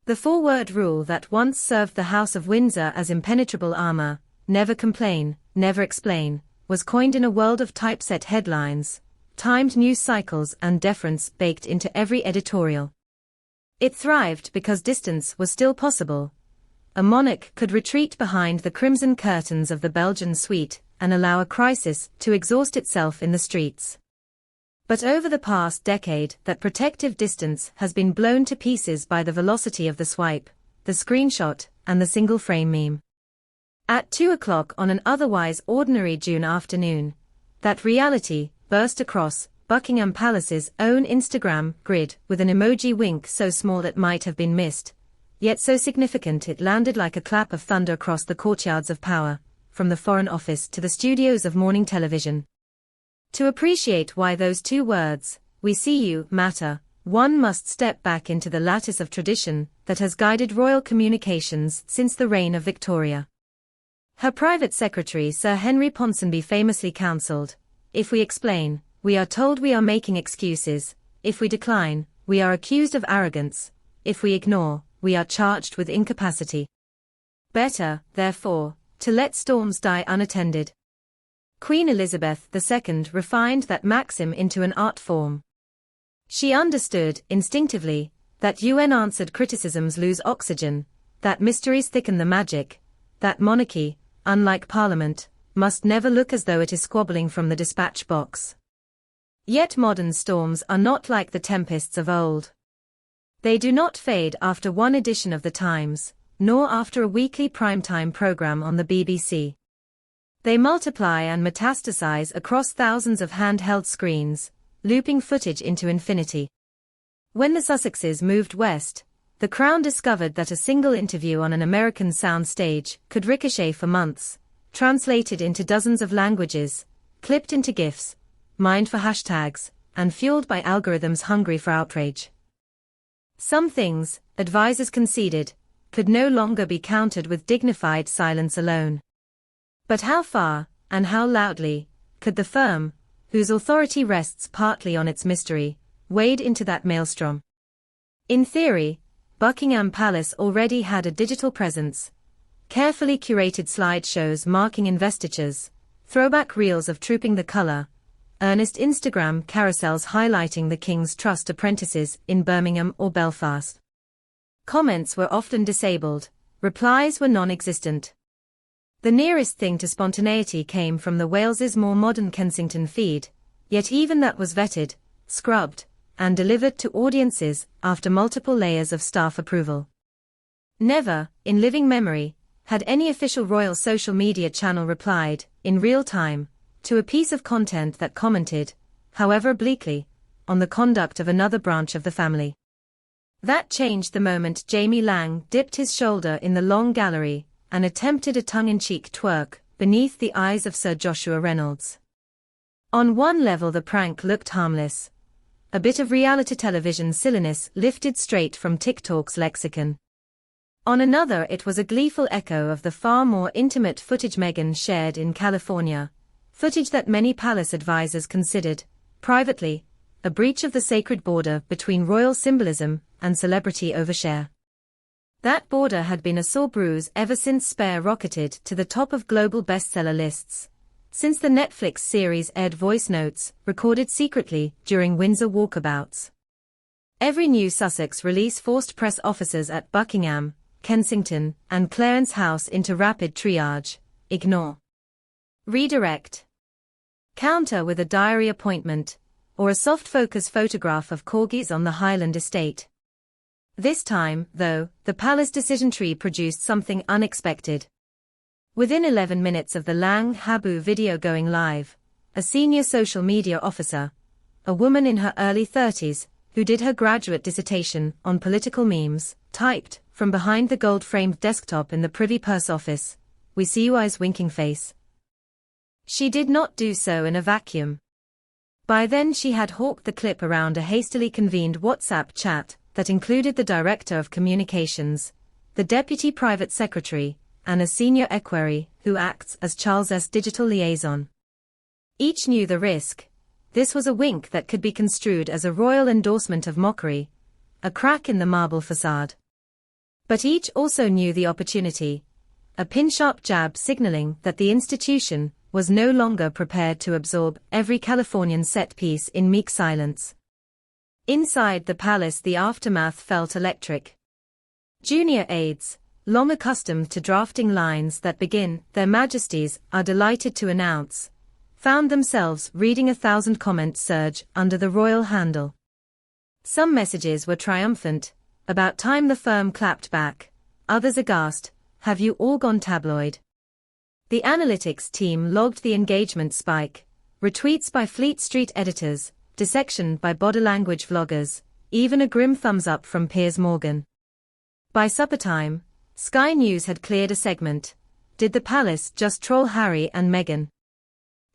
The four-word rule that once served the House of Windsor as impenetrable armor, never complain, never explain, was coined in a world of typeset headlines, timed news cycles and deference baked into every editorial. It thrived because distance was still possible. A monarch could retreat behind the crimson curtains of the Belgian suite and allow a crisis to exhaust itself in the streets. But over the past decade, that protective distance has been blown to pieces by the velocity of the swipe, the screenshot, and the single-frame meme. At 2 o'clock on an otherwise ordinary June afternoon, that reality burst across Buckingham Palace's own Instagram grid with an emoji wink so small it might have been missed, yet so significant it landed like a clap of thunder across the courtyards of power, from the Foreign Office to the studios of morning television. To appreciate why those two words, "we see you," matter, one must step back into the lattice of tradition that has guided royal communications since the reign of Victoria. Her private secretary Sir Henry Ponsonby famously counselled, "If we explain, we are told we are making excuses; if we decline, we are accused of arrogance; if we ignore, we are charged with incapacity. Better, therefore, to let storms die unattended." Queen Elizabeth II refined that maxim into an art form. She understood, instinctively, that UN-answered criticisms lose oxygen, that mysteries thicken the magic, that monarchy, unlike Parliament, must never look as though it is squabbling from the dispatch box. Yet modern storms are not like the tempests of old. They do not fade after one edition of the Times, nor after a weekly primetime program on the BBC. They multiply and metastasize across thousands of handheld screens, looping footage into infinity. When the Sussexes moved west, the Crown discovered that a single interview on an American sound stage could ricochet for months, translated into dozens of languages, clipped into GIFs, mined for hashtags, and fueled by algorithms hungry for outrage. Some things, advisers conceded, could no longer be countered with dignified silence alone. But how far, and how loudly, could the firm, whose authority rests partly on its mystery, wade into that maelstrom? In theory, Buckingham Palace already had a digital presence, carefully curated slideshows marking investitures, throwback reels of Trooping the Colour, earnest Instagram carousels highlighting the King's Trust apprentices in Birmingham or Belfast. Comments were often disabled, replies were non-existent. The nearest thing to spontaneity came from the Wales's more modern Kensington feed, yet even that was vetted, scrubbed, and delivered to audiences after multiple layers of staff approval. Never, in living memory, had any official royal social media channel replied, in real time, to a piece of content that commented, however obliquely, on the conduct of another branch of the family. That changed the moment Jamie Lang dipped his shoulder in the long gallery and attempted a tongue-in-cheek twerk beneath the eyes of Sir Joshua Reynolds. On one level the prank looked harmless. A bit of reality television silliness lifted straight from TikTok's lexicon. On another it was a gleeful echo of the far more intimate footage Meghan shared in California, footage that many palace advisers considered, privately, a breach of the sacred border between royal symbolism and celebrity overshare. That border had been a sore bruise ever since Spare rocketed to the top of global bestseller lists, since the Netflix series aired voice notes recorded secretly during Windsor walkabouts. Every new Sussex release forced press officers at Buckingham, Kensington, and Clarence House into rapid triage: ignore, redirect, counter with a diary appointment, or a soft focus photograph of corgis on the Highland estate. This time, though, the palace decision tree produced something unexpected. Within 11 minutes of the Lang Habu video going live, a senior social media officer, a woman in her early 30s, who did her graduate dissertation on political memes, typed, from behind the gold-framed desktop in the Privy Purse office, "We see you eyes winking face." She did not do so in a vacuum. By then she had hawked the clip around a hastily convened WhatsApp chat that included the Director of Communications, the Deputy Private Secretary, and a senior equerry who acts as Charles's digital liaison. Each knew the risk. This was a wink that could be construed as a royal endorsement of mockery, a crack in the marble facade. But each also knew the opportunity, a pin-sharp jab signaling that the institution was no longer prepared to absorb every Californian set piece in meek silence. Inside the palace, the aftermath felt electric. Junior aides, long accustomed to drafting lines that begin, "Their Majesties are delighted to announce," found themselves reading 1,000 comments surge under the royal handle. Some messages were triumphant, "About time the firm clapped back," others aghast, "Have you all gone tabloid?" The analytics team logged the engagement spike, retweets by Fleet Street editors, dissection by body language vloggers, even a grim thumbs up from Piers Morgan. By supper time, Sky News had cleared a segment. Did the palace just troll Harry and Meghan?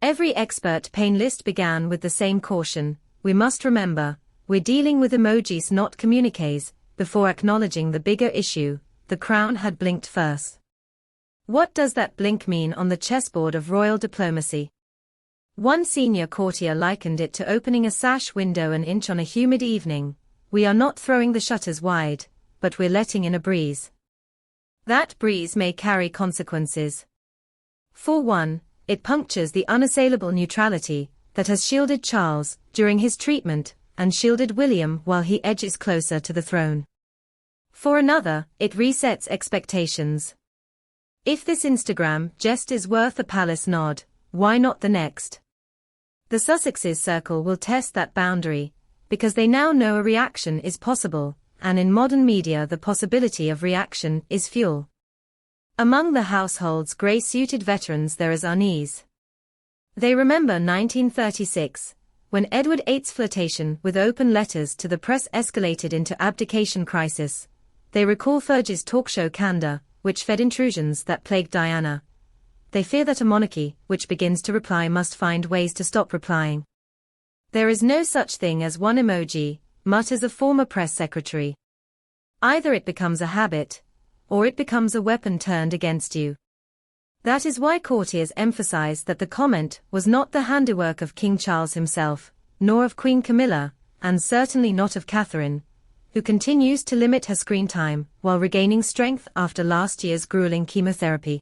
Every expert pain list began with the same caution: we must remember, we're dealing with emojis, not communiques. Before acknowledging the bigger issue, the crown had blinked first. What does that blink mean on the chessboard of royal diplomacy? One senior courtier likened it to opening a sash window an inch on a humid evening. We are not throwing the shutters wide, but we're letting in a breeze. That breeze may carry consequences. For one, it punctures the unassailable neutrality that has shielded Charles during his treatment and shielded William while he edges closer to the throne. For another, it resets expectations. If this Instagram jest is worth a palace nod, why not the next? The Sussexes' circle will test that boundary, because they now know a reaction is possible, and in modern media the possibility of reaction is fuel. Among the household's grey-suited veterans there is unease. They remember 1936, when Edward VIII's flirtation with open letters to the press escalated into abdication crisis. They recall Fergie's talk show candor, which fed intrusions that plagued Diana. They fear that a monarchy, which begins to reply, must find ways to stop replying. There is no such thing as one emoji, mutters a former press secretary. Either it becomes a habit, or it becomes a weapon turned against you. That is why courtiers emphasize that the comment was not the handiwork of King Charles himself, nor of Queen Camilla, and certainly not of Catherine, who continues to limit her screen time while regaining strength after last year's grueling chemotherapy.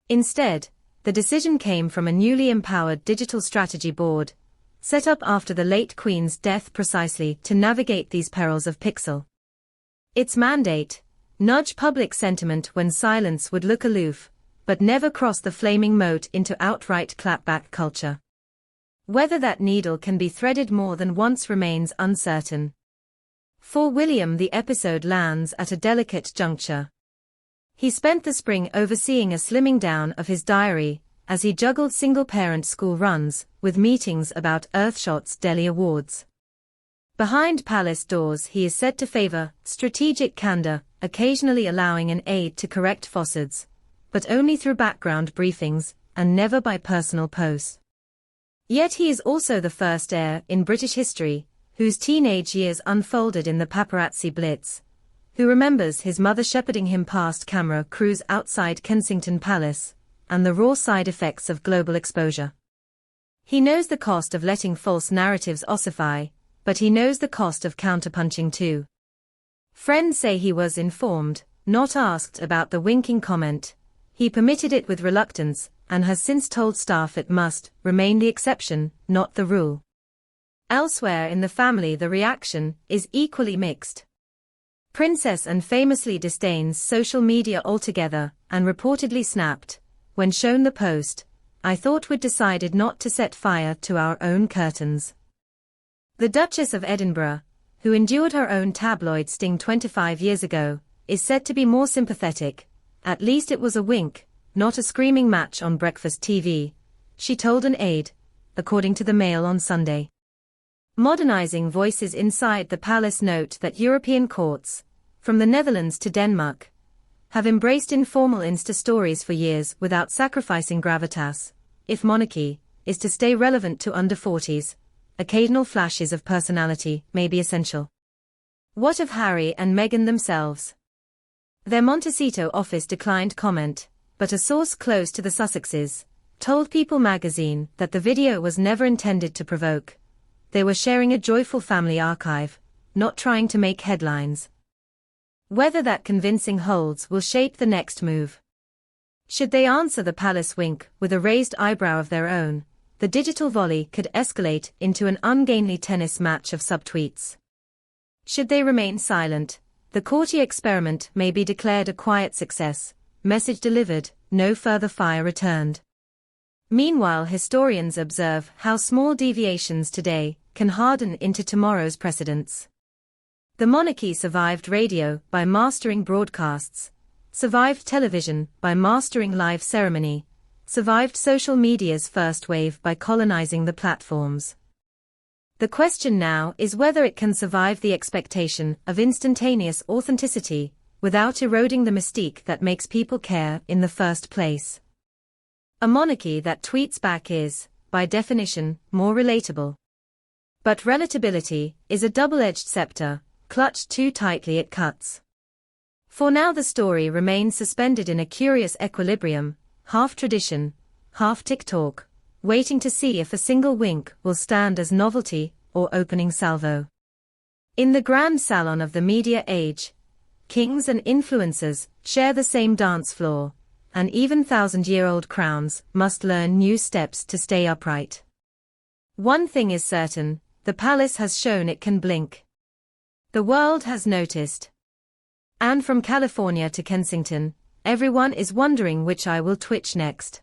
Instead, the decision came from a newly empowered digital strategy board, set up after the late Queen's death precisely to navigate these perils of pixel. Its mandate: nudge public sentiment when silence would look aloof, but never cross the flaming moat into outright clapback culture. Whether that needle can be threaded more than once remains uncertain. For William, the episode lands at a delicate juncture. He spent the spring overseeing a slimming down of his diary, as he juggled single-parent school runs, with meetings about Earthshot's Delhi Awards. Behind palace doors he is said to favor strategic candor, occasionally allowing an aide to correct facades, but only through background briefings, and never by personal posts. Yet he is also the first heir in British history, whose teenage years unfolded in the paparazzi blitz, who remembers his mother shepherding him past camera crews outside Kensington Palace, and the raw side effects of global exposure. He knows the cost of letting false narratives ossify, but he knows the cost of counterpunching too. Friends say he was informed, not asked about the winking comment. He permitted it with reluctance, and has since told staff it must remain the exception, not the rule. Elsewhere in the family the reaction is equally mixed. Princess Anne famously disdains social media altogether, and reportedly snapped, when shown the post, "I thought we'd decided not to set fire to our own curtains." The Duchess of Edinburgh, who endured her own tabloid sting 25 years ago, is said to be more sympathetic. "At least it was a wink, not a screaming match on breakfast TV," she told an aide, according to the Mail on Sunday. Modernizing voices inside the palace note that European courts, from the Netherlands to Denmark, have embraced informal Insta stories for years without sacrificing gravitas. If monarchy is to stay relevant to under 40s, occasional flashes of personality may be essential. What of Harry and Meghan themselves? Their Montecito office declined comment, but a source close to the Sussexes told People magazine that the video was never intended to provoke. They were sharing a joyful family archive, not trying to make headlines. Whether that convincing holds will shape the next move. Should they answer the palace wink with a raised eyebrow of their own, the digital volley could escalate into an ungainly tennis match of subtweets. Should they remain silent, the courtier experiment may be declared a quiet success, message delivered, no further fire returned. Meanwhile, historians observe how small deviations today can harden into tomorrow's precedents. The monarchy survived radio by mastering broadcasts, survived television by mastering live ceremony, survived social media's first wave by colonizing the platforms. The question now is whether it can survive the expectation of instantaneous authenticity without eroding the mystique that makes people care in the first place. A monarchy that tweets back is, by definition, more relatable. But relatability is a double-edged scepter, clutched too tightly it cuts. For now the story remains suspended in a curious equilibrium, half tradition, half TikTok, waiting to see if a single wink will stand as novelty or opening salvo. In the grand salon of the media age, kings and influencers share the same dance floor, and even thousand-year-old crowns must learn new steps to stay upright. One thing is certain, the palace has shown it can blink. The world has noticed. And from California to Kensington, everyone is wondering which eye will twitch next.